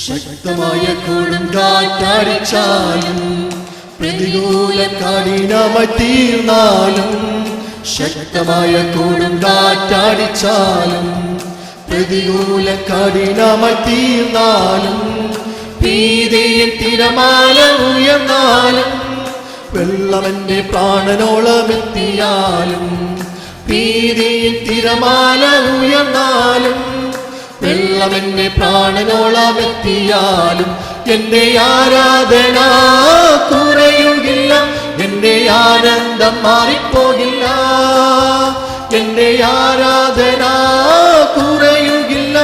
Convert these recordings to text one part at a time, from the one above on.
ശക്തമായ കൊടുങ്കാറ്റടിച്ചാലും പ്രതികൂല കഠിനമായി തീർന്നാലും ശക്തമായ കൊടുങ്കാറ്റടിച്ചാലും പ്രതികൂല കഠിനമായി തീർന്നാലും ഭീതിയിൽ തിരമാല ഉയർന്നാലും വെള്ളമെന്റെ പ്രാണനോളമെത്തിയാലും ഭീതിയിൽ തിരമാല ഉയർന്നാലും വെള്ളമെന്റെ പ്രാണനോളമെത്തിയാലും എന്റെ ആരാധന കുറയുകില്ല, എന്റെ ആനന്ദം മാറിപ്പോകില്ല. എന്റെ ആരാധന കുറയുകില്ല,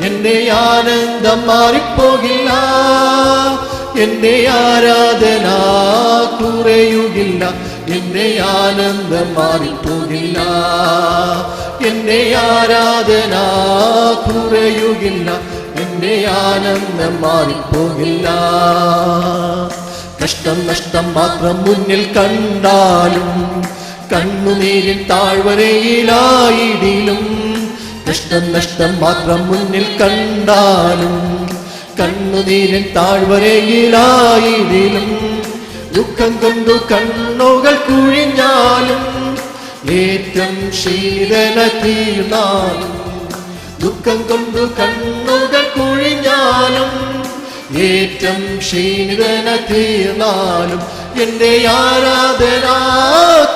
എന്റെ ആനന്ദം മാറിപ്പോകില്ല. എന്റെ ആരാധന കുറയുകില്ല, എന്റെ ആനന്ദം മാറിപ്പോകില്ല. എന്റെ ആരാധന കുറയുകില്ല, എന്റെ ആനന്ദം മാറിപ്പോകില്ല. കഷ്ടം നഷ്ടം മാത്രം മുന്നിൽ കണ്ടാലും കണ്ണുനീരിൻ താഴ്വരയിലായിടിലും കഷ്ടം നഷ്ടം മാത്രം മുന്നിൽ കണ്ടാലും കണ്ണുനീരിൻ താഴ്വരയിലായിടിലും ദുഃഖം കൊണ്ടു കണ്ണുകൾ കുഴിഞ്ഞാലും ഏറ്റം ശീതന തീർന്നാലും ദുഃഖം കൊണ്ടു കണ്ണുകൾ കുഴിഞ്ഞാലും ഏറ്റം ക്ഷീണിതന തീർന്നാലും എന്റെ ആരാധന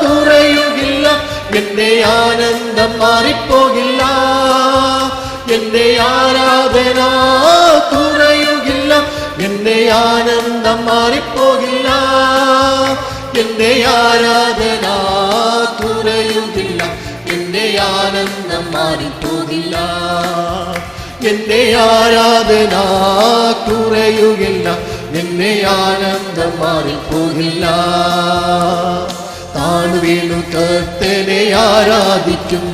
കുറയുകില്ല, എന്റെ ആനന്ദം മാറിപ്പോകില്ല. എന്റെ ആരാധന കുറയുകില്ല, എന്റെ ആനന്ദം മാറിപ്പോകില്ല. എന്റെ ആരാധന കുറയുകില്ല, എന്റെ ആനന്ദം മാറിപ്പോകില്ല. എന്റെ ആരാധന കുറയുകില്ല, എന്റെ ആനന്ദം മാറിപ്പോകില്ല. താണുവീണു കർത്തനെ ആരാധിക്കും,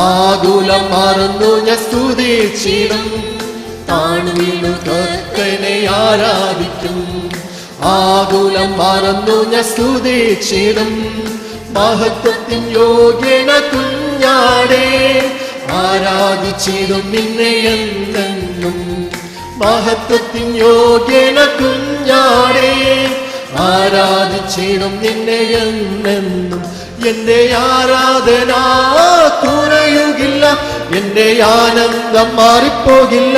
ആകുലം മറന്നു ഞാൻ സ്തുതിച്ചിടും. താണുവീണു കർത്തനെ ആരാധിക്കും, ആകുലം മറന്നു ഞാൻ സ്തുതിച്ചിടും. മഹത്വത്തിൻ യോഗ്യന കുഞ്ഞാടേ ആരാധിച്ചിടും നിന്നെ എന്നെന്നും. മഹത്വത്തിൻ യോഗ്യന കുഞ്ഞാടേ ആരാധിച്ചിടും നിന്നെ എന്നെന്നും. എന്റെ ആരാധന കുറയുകില്ല, എന്റെ ആനന്ദം മാറിപ്പോകില്ല.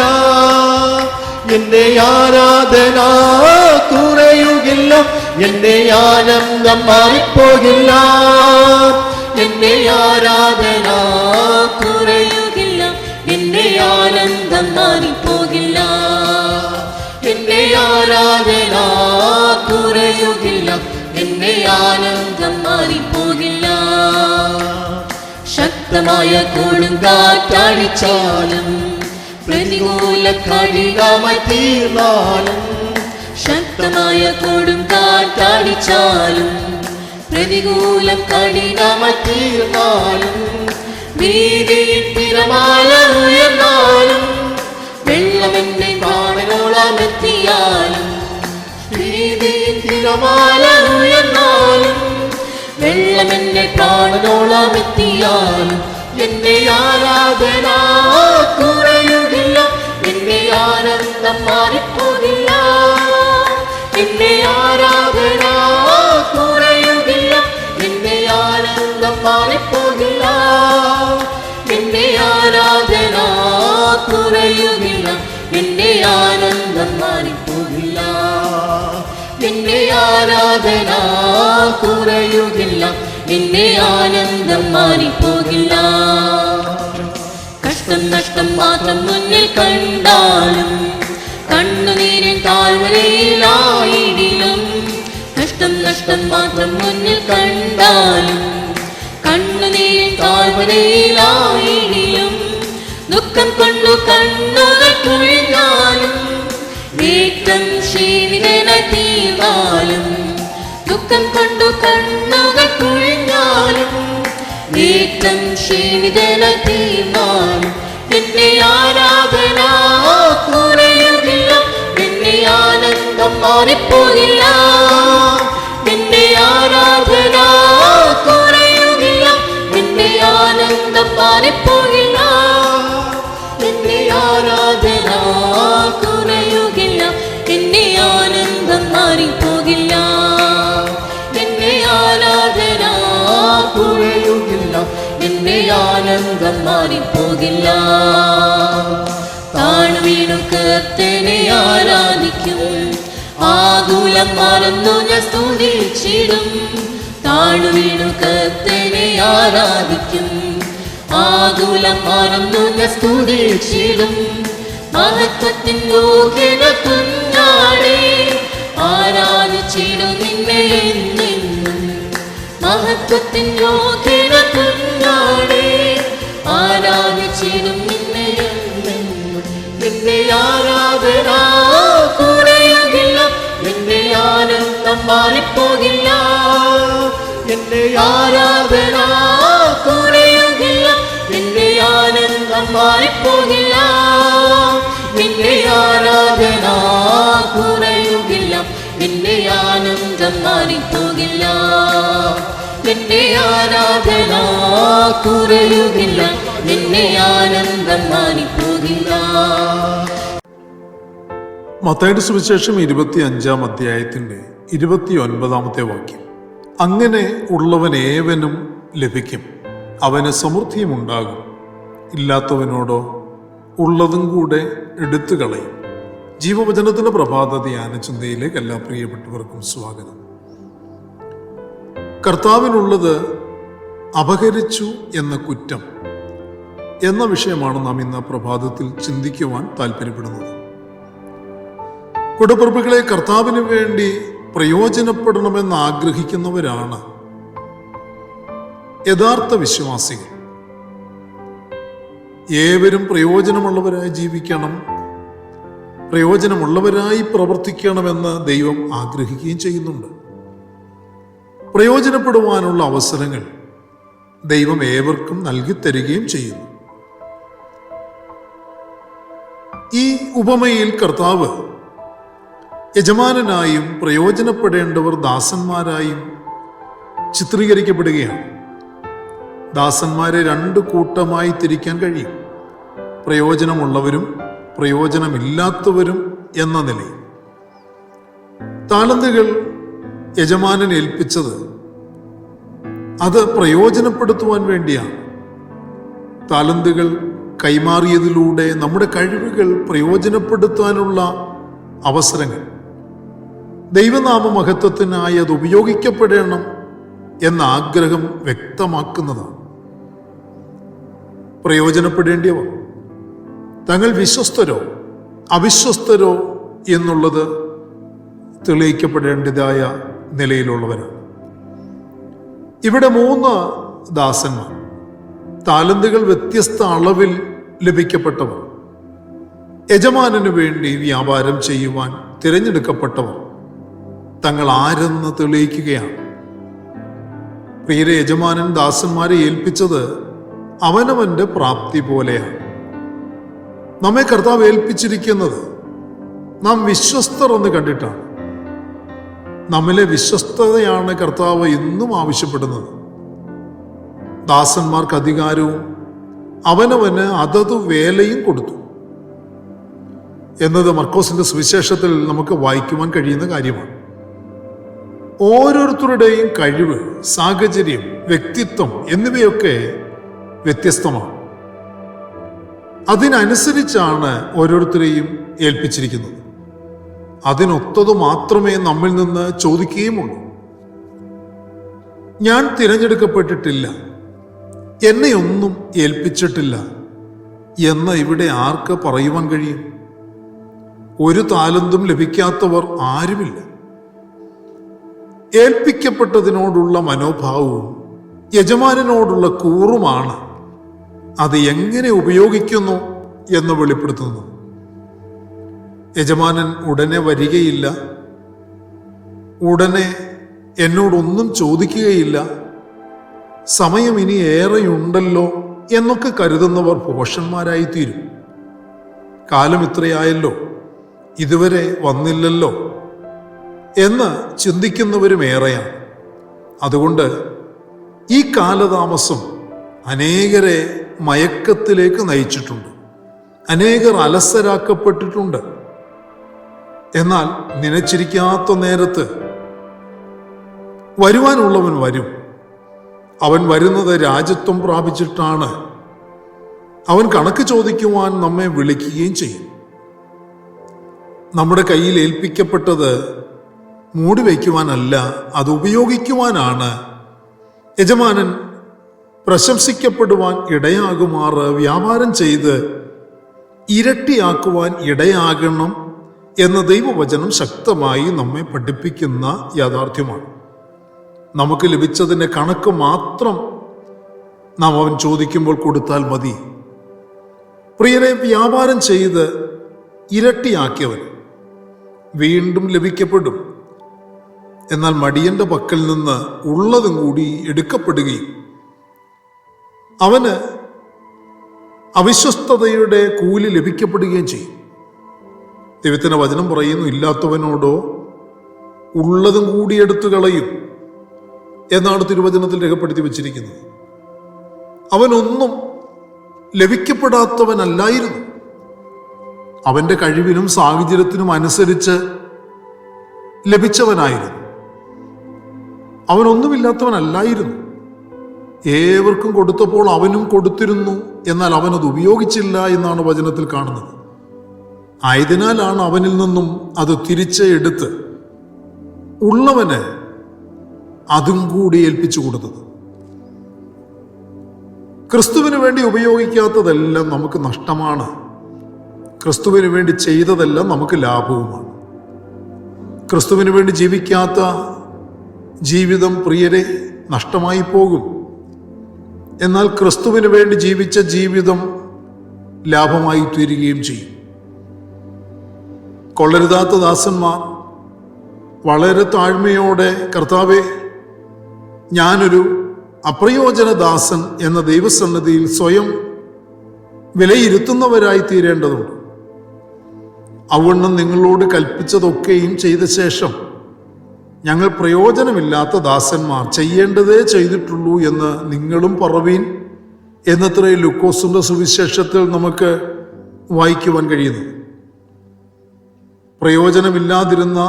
എന്റെ ആരാധന കുറയുകില്ല, എന്റെ ആനന്ദം മാറിപ്പോകില്ല. എന്റെ ആരാധന കുറയുകില്ല, എന്റെ ആനന്ദം മാറിപ്പോകില്ല. എന്റെ ആരാധന കുറയുകില്ല, എന്റെ ആനന്ദം മാറിപ്പോകില്ല. ശക്തമായ കൊടുങ്കാറ്റടിച്ചാലും പ്രതികൂല കഠിനമായി തീർന്നാലും ശക്തമായ കൊടുങ്കാറ്റടിച്ചാലും പ്രതികൂല കഠിനമായി തീർന്നാലും ഭീതിയിൽ തിരമാല ഉയർന്നാലും വെള്ളമെന്റെ പ്രാണനോളമെത്തിയാലും ഭീതിയിൽ തിരമാല ഉയർന്നാലും വെള്ളമെന്റെ പ്രാണനോളമെത്തിയാലും എന്റെ ആരാധന കുറയുകില്ല, എന്റെ ആനന്ദം മാറിപ്പോകില്ല. എന്റെ ആരാധന കുറയുകില്ല, എന്റെ ആനന്ദം മാറിപ്പോകില്ല. എന്റെ ആരാധന കുറയുകില്ല, എന്റെ ആനന്ദം മാറിപ്പോകില്ല. എന്റെ ആരാധന കുറയുകില്ല, എന്റെ ആനന്ദം മാറിപ്പോകില്ല. കഷ്ടം നഷ്ടം മാത്രം മുന്നിൽ കണ്ടാലും കണ്ണുനീരിൻ താഴ്വരയിലായിടിലും കഷ്ടം നഷ്ടം മാത്രം മുന്നിൽ കണ്ടാലും കണ്ണുനീരിൻ താഴ്വരയിലായിടിലും ദുഃഖം കൊണ്ടു കണ്ണുകൾ കുഴിഞ്ഞാലും ഏറ്റം ക്ഷീണിതനായി തീർന്നാലും ദുഃഖം കൊണ്ടു കണ്ണുകൾ കുഴിഞ്ഞാലും ഏറ്റം ക്ഷീണിതനായി തീർന്നാലും എന്റെ ആരാധന കുറയുകില്ല, എന്റെ ആനന്ദം മാറിപ്പോകില്ല. എന്റെ ആരാധന കുറയുകില്ല, എന്റെ ആനന്ദം മാറിപ്പോകില്ല. എന്റെ ആരാധന കുറയുകില്ല. ആനന്ദം മാറിപ്പോകില്ല. താണു വീണു കർത്തനെ ആരാധിക്കും, ആകുലം മറന്നു ഞാൻ സ്തുതിച്ചിടും. താണു വീണു കർത്തനെ ആരാധിക്കും, ആകുലം മറന്നു ഞാൻ സ്തുതിച്ചിടും. മഹത്വത്തിൻ യോഗ്യന കുഞ്ഞാടേ, ആരാധിച്ചിടും നിന്നെ എന്നെന്നും. മഹത്വത്തിൻ യോഗ്യന കുഞ്ഞാടേ, ആരാധിച്ചിടും നിന്നെ എന്നെന്നും. നിന്റെ ആരാധന കുറയുകില്ല, നിന്റെ ആനന്ദം മാറിപ്പോകില്ല. എന്റെ ആരാധന കുറയുകില്ല, നിന്റെ ആനന്ദം മാറിപ്പോകില്ല. നിന്റെ ആരാധന കുറയുകില്ല, നിന്റെ ആനന്ദം മാറിപ്പോകില്ല. നിന്റെ ആരാധന കുറയുകില്ല, നിന്റെ ആനന്ദം മാറിപ്പോകില്ല. മത്തായിയുടെ സുവിശേഷം 25-ാം അധ്യായത്തിന്റെ 29-ാമത്തെ വാക്യം. അങ്ങനെ ഉള്ളവനേവനും ലഭിക്കും, അവന് സമൃദ്ധിയും ഉണ്ടാകും. ഇല്ലാത്തവനോടോ ഉള്ളതും കൂടെ എടുത്തു കളയും. ജീവവചനത്തിന്റെ പ്രഭാത ധ്യാന ചിന്തയിലേക്ക് എല്ലാ പ്രിയപ്പെട്ടവർക്കും സ്വാഗതം. കർത്താവിനുള്ളത് അപഹരിച്ചു എന്ന കുറ്റം എന്ന വിഷയമാണ് നാം ഇന്ന് പ്രഭാതത്തിൽ ചിന്തിക്കുവാൻ താല്പര്യപ്പെടുന്നത്. കുടപ്പിറപ്പുകളെ, കർത്താവിന് വേണ്ടി പ്രയോജനപ്പെടണമെന്ന് ആഗ്രഹിക്കുന്നവരാണ് യഥാർത്ഥ വിശ്വാസികൾ. ഏവരും പ്രയോജനമുള്ളവരായി ജീവിക്കണം, പ്രയോജനമുള്ളവരായി പ്രവർത്തിക്കണമെന്ന് ദൈവം ആഗ്രഹിക്കുകയും ചെയ്യുന്നുണ്ട്. പ്രയോജനപ്പെടുവാനുള്ള അവസരങ്ങൾ ദൈവം ഏവർക്കും നൽകിത്തരികയും ചെയ്യുന്നു. ഈ ഉപമയിൽ കർത്താവ് യജമാനനായും പ്രയോജനപ്പെടേണ്ടവർ ദാസന്മാരായും ചിത്രീകരിക്കപ്പെടുകയാണ്. ദാസന്മാരെ രണ്ട് കൂട്ടമായി തിരിക്കാൻ കഴിയും: പ്രയോജനമുള്ളവരും പ്രയോജനമില്ലാത്തവരും എന്ന നിലയിൽ. താലന്തുകൾ യജമാനൻ ഏൽപ്പിച്ചത് അത് പ്രയോജനപ്പെടുത്തുവാൻ വേണ്ടിയാണ്. താലന്തുകൾ കൈമാറിയതിലൂടെ നമ്മുടെ കഴിവുകൾ പ്രയോജനപ്പെടുത്താനുള്ള അവസരങ്ങൾ, ദൈവനാമ മഹത്വത്തിനായി അത് ഉപയോഗിക്കപ്പെടണം എന്ന ആഗ്രഹം വ്യക്തമാക്കുന്നതാണ്. പ്രയോജനപ്പെടേണ്ടിയവർ തങ്ങൾ വിശ്വസ്തരോ അവിശ്വസ്തരോ എന്നുള്ളത് തെളിയിക്കപ്പെടേണ്ടതായ നിലയിലുള്ളവരാണ്. ഇവിടെ 3 ദാസന്മാർ, താലന്തുകൾ വ്യത്യസ്ത അളവിൽ ലഭിക്കപ്പെട്ടവർ, യജമാനു വേണ്ടി വ്യാപാരം ചെയ്യുവാൻ തിരഞ്ഞെടുക്കപ്പെട്ടവർ തങ്ങൾ ആരെന്ന് തെളിയിക്കുകയാണ്. പ്രിയരെ, യജമാനൻ ദാസന്മാരെ ഏൽപ്പിച്ചത് അവനവന്റെ പ്രാപ്തി പോലെയാണ്. നമ്മെ കർത്താവ് ഏൽപ്പിച്ചിരിക്കുന്നത് നാം വിശ്വസ്തർ എന്ന് കണ്ടിട്ടാണ്. നമ്മിലെ വിശ്വസ്തതയാണ് കർത്താവ് ഇന്നും ആവശ്യപ്പെടുന്നത്. ദാസന്മാർക്ക് അധികാരവും അവനവന് അതത് വേലയും കൊടുത്തു എന്നത് മർക്കോസിന്റെ സുവിശേഷത്തിൽ നമുക്ക് വായിക്കുവാൻ കഴിയുന്ന കാര്യമാണ്. ഓരോരുത്തരുടെയും കഴിവ്, സാഹചര്യം, വ്യക്തിത്വം എന്നിവയൊക്കെ വ്യത്യസ്തമാണ്. അതിനനുസരിച്ചാണ് ഓരോരുത്തരെയും ഏൽപ്പിച്ചിരിക്കുന്നത്. അതിനൊത്തത് മാത്രമേ നമ്മിൽ നിന്ന് ചോദിക്കുകയുമുള്ളൂ. ഞാൻ തിരഞ്ഞെടുക്കപ്പെട്ടിട്ടില്ല, എന്നെയൊന്നും ഏൽപ്പിച്ചിട്ടില്ല എന്ന് ഇവിടെ ആർക്ക് പറയുവാൻ കഴിയും? ഒരു താലന്തും ലഭിക്കാത്തവർ ആരുമില്ല. ഏൽപ്പിക്കപ്പെട്ടതിനോടുള്ള മനോഭാവവും യജമാനനോടുള്ള കൂറുമാണ് അത് എങ്ങനെ ഉപയോഗിക്കുന്നു എന്ന് വെളിപ്പെടുത്തുന്നു. യജമാനൻ ഉടനെ വരികയില്ല, ഉടനെ എന്നോടൊന്നും ചോദിക്കുകയില്ല, സമയം ഇനി ഏറെയുണ്ടല്ലോ എന്നൊക്കെ കരുതുന്നവർ ഭോഷന്മാരായിത്തീരും. കാലം ഇത്രയായല്ലോ, ഇതുവരെ വന്നില്ലല്ലോ എന്ന് ചിന്തിക്കുന്നവരും ഏറെയാണ്. അതുകൊണ്ട് ഈ കാലതാമസം അനേകരെ മയക്കത്തിലേക്ക് നയിച്ചിട്ടുണ്ട്, അനേകർ അലസരാക്കപ്പെട്ടിട്ടുണ്ട്. എന്നാൽ നനച്ചിരിക്കാത്ത നേരത്ത് വരുവാനുള്ളവൻ വരും, അവൻ വരുന്നത് രാജ്യത്വം പ്രാപിച്ചിട്ടാണ്. അവൻ കണക്ക് ചോദിക്കുവാൻ നമ്മെ വിളിക്കുകയും ചെയ്യും. നമ്മുടെ കയ്യിൽ ഏൽപ്പിക്കപ്പെട്ടത് മൂടി വയ്ക്കുവാനല്ല, അത് ഉപയോഗിക്കുവാനാണ്. യജമാനൻ പ്രശംസിക്കപ്പെടുവാൻ ഇടയാകുമാറ് വ്യാപാരം ചെയ്ത് ഇരട്ടിയാക്കുവാൻ ഇടയാകണം എന്ന ദൈവവചനം ശക്തമായി നമ്മെ പഠിപ്പിക്കുന്ന യാഥാർത്ഥ്യമാണ്. നമുക്ക് ലഭിച്ചതിൻ്റെ കണക്ക് മാത്രം നാം അവൻ ചോദിക്കുമ്പോൾ കൊടുത്താൽ മതി. പ്രിയരെ, വ്യാപാരം ചെയ്ത് ഇരട്ടിയാക്കിയവൻ വീണ്ടും ലഭിക്കപ്പെടും. എന്നാൽ മടിയന്റെ പക്കൽ നിന്ന് ഉള്ളതും കൂടി എടുക്കപ്പെടുകയും അവന് അവിശ്വസ്തതയുടെ കൂലി ലഭിക്കപ്പെടുകയും ചെയ്യും. ദൈവത്തിന്റെ വചനം പറയുന്നു, ഇല്ലാത്തവനോടോ ഉള്ളതും കൂടി എടുത്തു കളയും എന്നാണ് തിരുവചനത്തിൽ രേഖപ്പെടുത്തി വച്ചിരിക്കുന്നത്. അവനൊന്നും ലഭിക്കപ്പെടാത്തവനല്ലായിരുന്നു. അവന്റെ കഴിവിനും സാഹചര്യത്തിനും അനുസരിച്ച് ലഭിച്ചവനായിരുന്നു. അവനൊന്നുമില്ലാത്തവനല്ലായിരുന്നു. ഏവർക്കും കൊടുത്തപ്പോൾ അവനും കൊടുത്തിരുന്നു, എന്നാൽ അവനത് ഉപയോഗിച്ചില്ല എന്നാണ് വചനത്തിൽ കാണുന്നത്. ആയതിനാലാണ് അവനിൽ നിന്നും അത് തിരിച്ച് എടുത്ത് ഉള്ളവന് അതും കൂടി ഏൽപ്പിച്ചു കൊടുത്തത്. ക്രിസ്തുവിന് വേണ്ടി ഉപയോഗിക്കാത്തതെല്ലാം നമുക്ക് നഷ്ടമാണ്. ക്രിസ്തുവിന് വേണ്ടി ചെയ്തതെല്ലാം നമുക്ക് ലാഭവുമാണ്. ക്രിസ്തുവിന് വേണ്ടി ജീവിക്കാത്ത ജീവിതം പ്രിയരെ നഷ്ടമായി പോകും. എന്നാൽ ക്രിസ്തുവിന് വേണ്ടി ജീവിച്ച ജീവിതം ലാഭമായി തീരുകയും ചെയ്യും. കൊള്ളരുതാത്ത ദാസന്മാർ വളരെ താഴ്മയോടെ, കർത്താവേ, ഞാനൊരു അപ്രയോജന ദാസൻ എന്ന ദൈവസന്നിധിയിൽ സ്വയം വിലയിരുത്തുന്നവരായി തീരേണ്ടതുണ്ട്. അവണ്ണം നിങ്ങളോട് കൽപ്പിച്ചതൊക്കെയും ചെയ്ത ശേഷം ഞങ്ങൾ പ്രയോജനമില്ലാത്ത ദാസന്മാർ, ചെയ്യേണ്ടതേ ചെയ്തിട്ടുള്ളൂ എന്ന് നിങ്ങളും പറവീൻ എന്നത്രേ ലൂക്കോസിന്റെ സുവിശേഷത്തിൽ നമുക്ക് വായിക്കുവാൻ കഴിയുന്നു. പ്രയോജനമില്ലാതിരുന്ന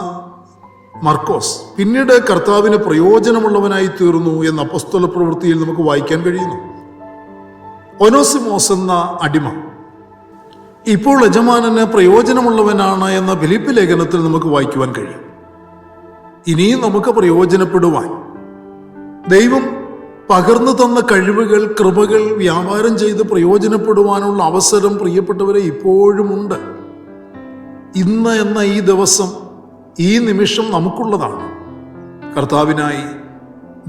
മർക്കോസ് പിന്നീട് കർത്താവിന് പ്രയോജനമുള്ളവനായി തീർന്നു എന്ന അപ്പോസ്തല പ്രവൃത്തിയിൽ നമുക്ക് വായിക്കാൻ കഴിയുന്നു. ഒനോസിമോസ് എന്ന അടിമ ഇപ്പോൾ യജമാനന് പ്രയോജനമുള്ളവനാണ് എന്ന ഫിലിപ്പ് ലേഖനത്തിൽ നമുക്ക് വായിക്കുവാൻ കഴിയും. ഇനിയും നമുക്ക് പ്രയോജനപ്പെടുവാൻ ദൈവം പകർന്നു തന്ന കഴിവുകൾ, കൃപകൾ വ്യാപാരം ചെയ്ത് പ്രയോജനപ്പെടുവാനുള്ള അവസരം പ്രിയപ്പെട്ടവരെ ഇപ്പോഴുമുണ്ട്. ഇന്ന് എന്ന ഈ ദിവസം, ഈ നിമിഷം നമുക്കുള്ളതാണ്. കർത്താവിനായി,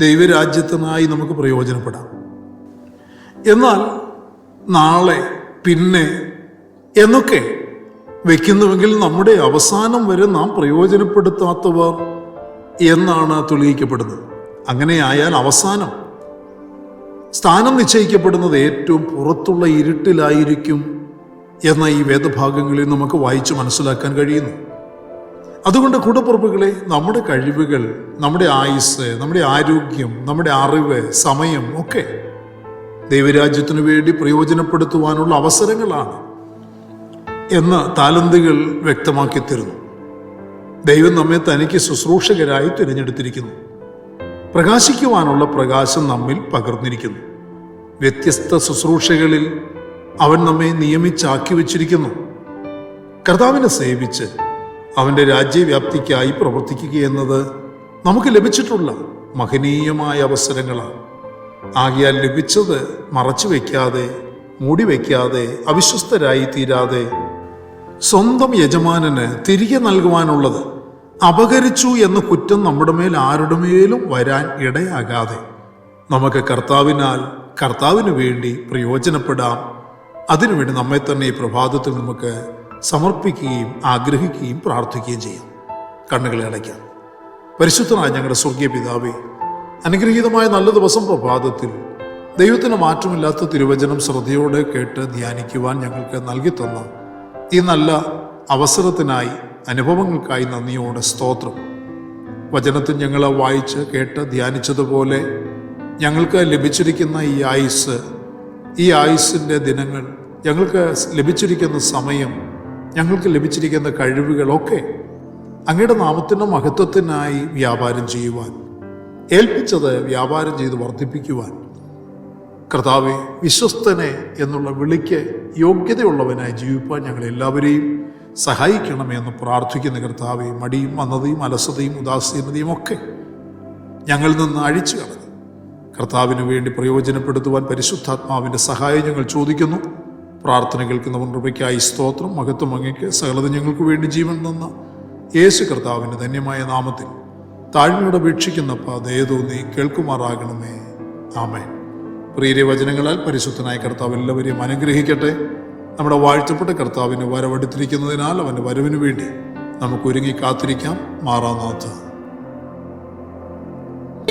ദൈവരാജ്യത്തിനായി നമുക്ക് പ്രയോജനപ്പെടാം. എന്നാൽ നാളെ, പിന്നെ എന്നൊക്കെ വയ്ക്കുന്നുവെങ്കിൽ നമ്മുടെ അവസാനം വരെ നാം പ്രയോജനപ്പെടുത്താത്തവർ എന്നാണ് തെളിയിക്കപ്പെടുന്നത്. അങ്ങനെയായാൽ അവസാനം സ്ഥാനം നിശ്ചയിക്കപ്പെടുന്നത് ഏറ്റവും പുറത്തുള്ള ഇരുട്ടിലായിരിക്കും എന്ന ഈ വേദഭാഗങ്ങളിൽ നമുക്ക് വായിച്ച് മനസ്സിലാക്കാൻ കഴിയുന്നു. അതുകൊണ്ട് കൂടപ്പുറപ്പുകളെ, നമ്മുടെ കഴിവുകൾ, നമ്മുടെ ആയുസ്, നമ്മുടെ ആരോഗ്യം, നമ്മുടെ അറിവ്, സമയം ഒക്കെ ദൈവരാജ്യത്തിനു വേണ്ടി പ്രയോജനപ്പെടുത്തുവാനുള്ള അവസരങ്ങളാണ് എന്ന് താലന്തുകൾ വ്യക്തമാക്കി തരുന്നു. ദൈവം നമ്മെ തനിക്ക് ശുശ്രൂഷകരായി തിരഞ്ഞെടുത്തിരിക്കുന്നു. പ്രകാശിക്കുവാനുള്ള പ്രകാശം നമ്മിൽ പകർന്നിരിക്കുന്നു. വ്യത്യസ്ത ശുശ്രൂഷകളിൽ അവൻ നമ്മെ നിയമിച്ചാക്കി വച്ചിരിക്കുന്നു. കർത്താവിനെ സേവിച്ച് അവൻ്റെ രാജ്യവ്യാപ്തിക്കായി പ്രവർത്തിക്കുക എന്നത് നമുക്ക് ലഭിച്ചിട്ടുള്ള മഹനീയമായ അവസരങ്ങളാണ്. ആകയാൽ ലഭിച്ചത് മറച്ചു വയ്ക്കാതെ, മൂടി വയ്ക്കാതെ, അവിശ്വസ്തരായി തീരാതെ, സ്വന്തം യജമാനന് തിരികെ നൽകുവാനുള്ളത് അപകരിച്ചു എന്ന കുറ്റം നമ്മുടെ മേൽ ആരുടെ മേലും വരാൻ ഇടയാകാതെ നമുക്ക് കർത്താവിന് വേണ്ടി പ്രയോജനപ്പെടാം. അതിനുവേണ്ടി നമ്മെ തന്നെ ഈ പ്രഭാതത്തിൽ നമുക്ക് സമർപ്പിക്കുകയും ആഗ്രഹിക്കുകയും പ്രാർത്ഥിക്കുകയും ചെയ്യാം. കണ്ണുകളെ അടയ്ക്കാം. പരിശുദ്ധനായ ഞങ്ങളുടെ സ്വർഗീയ പിതാവേ, അനുഗ്രഹീതമായ നല്ല ദിവസം പ്രഭാതത്തിൽ ദൈവത്തിന് മാറ്റമില്ലാത്ത തിരുവചനം ശ്രദ്ധയോടെ കേട്ട് ധ്യാനിക്കുവാൻ ഞങ്ങൾക്ക് നൽകി തന്ന ഈ നല്ല അവസരത്തിനായി, അനുഭവങ്ങൾക്കായി നന്ദിയോടെ സ്തോത്രം. വചനത്തിൽ ഞങ്ങൾ വായിച്ച് കേട്ട് ധ്യാനിച്ചതുപോലെ ഞങ്ങൾക്ക് ലഭിച്ചിരിക്കുന്ന ഈ ആയുസ്സിൻ്റെ ദിനങ്ങൾ, ഞങ്ങൾക്ക് ലഭിച്ചിരിക്കുന്ന സമയം, ഞങ്ങൾക്ക് ലഭിച്ചിരിക്കുന്ന കഴിവുകളൊക്കെ അങ്ങയുടെ നാമത്തിൻ്റെ മഹത്വത്തിനായി വ്യാപാരം ചെയ്യുവാൻ, ഏൽപ്പിച്ചത് വ്യാപാരം ചെയ്ത് വർദ്ധിപ്പിക്കുവാൻ. കർത്താവെ, വിശ്വസ്തനെ എന്നുള്ള വിളിക്ക് യോഗ്യതയുള്ളവനായി ജീവിപ്പാൻ ഞങ്ങളെല്ലാവരെയും സഹായിക്കണമേ എന്ന് പ്രാർത്ഥിക്കുന്ന കർത്താവെ, മടിയും മന്ദതയും അലസതയും ഉദാസീനതയും ഒക്കെ ഞങ്ങളിൽ നിന്ന് അഴിച്ചു കളഞ്ഞു കർത്താവിന് വേണ്ടി പ്രയോജനപ്പെടുത്തുവാൻ പരിശുദ്ധാത്മാവിൻ്റെ സഹായം ഞങ്ങൾ ചോദിക്കുന്നു. പ്രാർത്ഥന കേൾക്കുന്നവൻ കൃപയ്ക്കായി സ്തോത്രം. മഹത്വം അങ്ങയ്ക്ക്. സകലത ഞങ്ങൾക്ക് വേണ്ടി ജീവൻ തന്ന യേശു കർത്താവിൻ്റെ ധന്യമായ നാമത്തിൽ താഴ്മയോടെ അപേക്ഷിക്കുന്നപ്പ ദയ തോന്നി കേൾക്കുമാറാകണമേ. ആമേൻ. പ്രിയരെ, വചനങ്ങളാൽ പരിശുദ്ധനായ കർത്താവ് എല്ലാവരെയും അനുഗ്രഹിക്കട്ടെ. നമ്മുടെ വാഴ്ത്തപ്പെട്ട കർത്താവിന് വരവെടുത്തിരിക്കുന്നതിനാൽ അവൻ്റെ വരവിന് വേണ്ടി നമുക്ക് ഒരുങ്ങി കാത്തിരിക്കാം. മാറാനാഥ.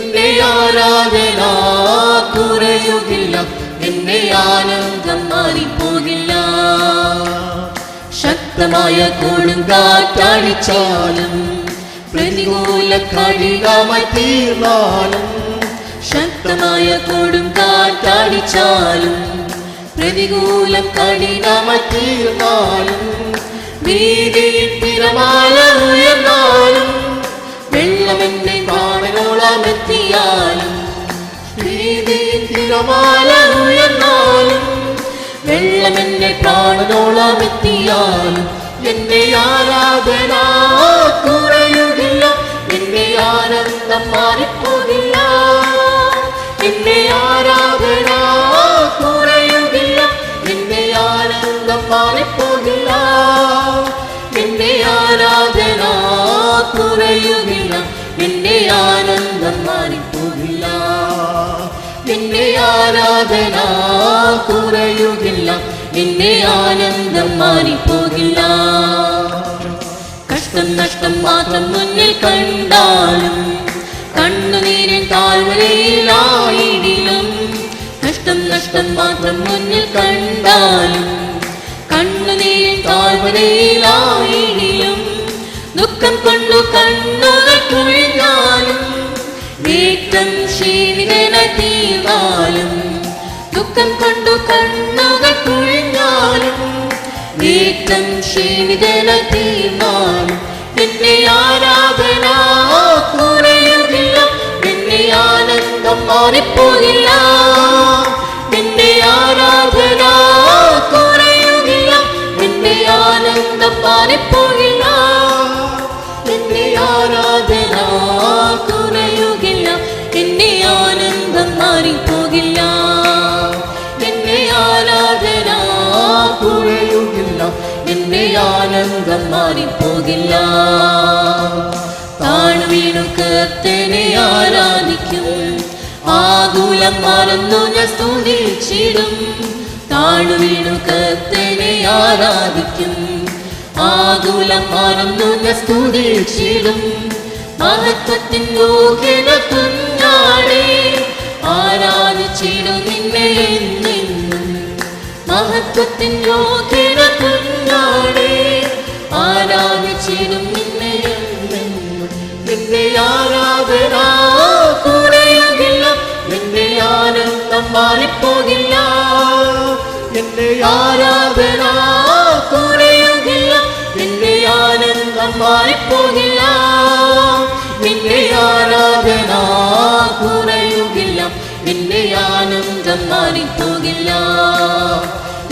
എന്റെ ആരാധന കുറയുകില്ല, എന്റെ ആനന്ദം മാറിപ്പോകില്ല. ശക്തമായ കൊടുങ്കാറ്റടിച്ചാലും പ്രതികൂല കഠിനമായി തീർന്നാലും, ശക്തമായ കൊടുങ്കാറ്റടിച്ചാലും പ്രതികൂല കഠിനമായി തീർന്നാലും, വീതിയിൽ തിരമാല ഉയർന്നാലും, വെള്ളമെന്നെ കാണോളമെത്തിയാലും, വീതിയിൽ തിരമാല ഉയർന്നാലും, വെള്ളമെന്നെ കാണോളമെത്തിയാലും, എന്റെ ആരാധന കുറയുകില്ല, എന്റെ ആനന്ദം മാറിപ്പോകില്ല. എന്റെ ആരാധന കുറയുകില്ല, എന്റെ ആനന്ദം മാറിപ്പോകില്ല. എന്റെ ആരാധന കുറയുകില്ല, എന്റെ ആനന്ദം മാറിപ്പോകില്ല. എന്റെ ആരാധന കുറയുകില്ല, എന്റെ ആനന്ദം മാറിപ്പോകില്ല. കഷ്ടം നഷ്ടം മാത്രം മുന്നിൽ കണ്ടാലും, കണ്ണുനീരിൻ താഴ്വരയിലായിടിലും, കഷ്ടം നഷ്ടം മാത്രം മുന്നിൽ കണ്ടാലും, കണ്ണുനീരിൻ താഴ്വരയിലായിടിലും, ദുഃഖം കൊണ്ടു കണ്ണുകൾ കുഴിഞ്ഞാലും, വീട്ടം ക്ഷീണിതനായി തീർന്നാലും, ദുഃഖം കൊണ്ടു കണ്ണുകൾ കുഴിഞ്ഞാലും, വീട്ടം ക്ഷീണിതനായി തീർന്നാലും, എന്റെ ആരാധന കുറയുകില്ല, എന്റെ ആനന്ദം മാറിപ്പോകില്ല. എന്റെ ആരാധന കുറയുകില്ല, എന്റെ ആനന്ദം മാറിപ്പോകില്ല. എന്റെ ആരാധന കുറയുകില്ല, എന്റെ ആനന്ദം മാറിപ്പോകില്ല. എന്റെ ആരാധന കുറയുകില്ല, എന്റെ ആനന്ദം മാറിപ്പോകില്ല. താഴ്വീണു കർത്തനെ ആരാധിക്കും, ആകുലം മറന്നു ഞാൻ സ്തുതിച്ചിടും. താഴ്വീണു കർത്തനെ ആരാധിക്കും, ആകുലം മറന്നു ഞാൻ സ്തുതിച്ചിടും. മഹത്വത്തിൻ യോഗ്യന കുഞ്ഞാടേ, ആരാധിച്ചിടും നിന്നെ എന്നെന്നും. മഹത്വത്തിൻ യോഗ്യന കുഞ്ഞാടേ, ആരാധിച്ചിടും നിന്നെ എന്നെന്നും. എന്റെ ആരാധന കുറയുകില്ല, എന്റെ ആനന്ദം മാറിപ്പോകില്ല. എന്റെ ആരാധന കുറയുകില്ല, എന്റെ ആനന്ദം മാറിപ്പോകില്ല. എന്റെ ആരാധന കുറയുകില്ല, എന്റെ ആനന്ദം മാറിപ്പോകില്ല.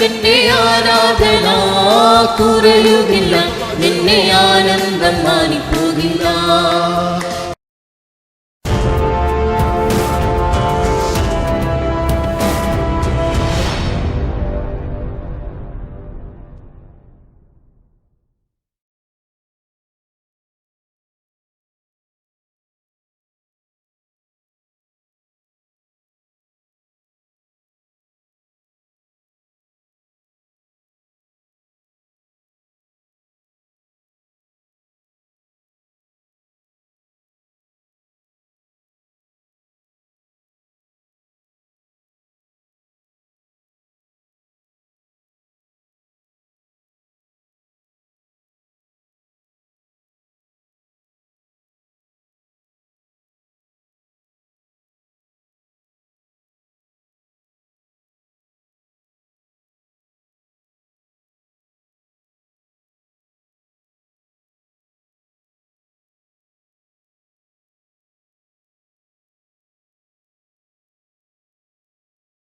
എന്റെ ആരാധന കുറയുകില്ല, എന്റെ ആനന്ദം മാറിപ്പോകില്ല.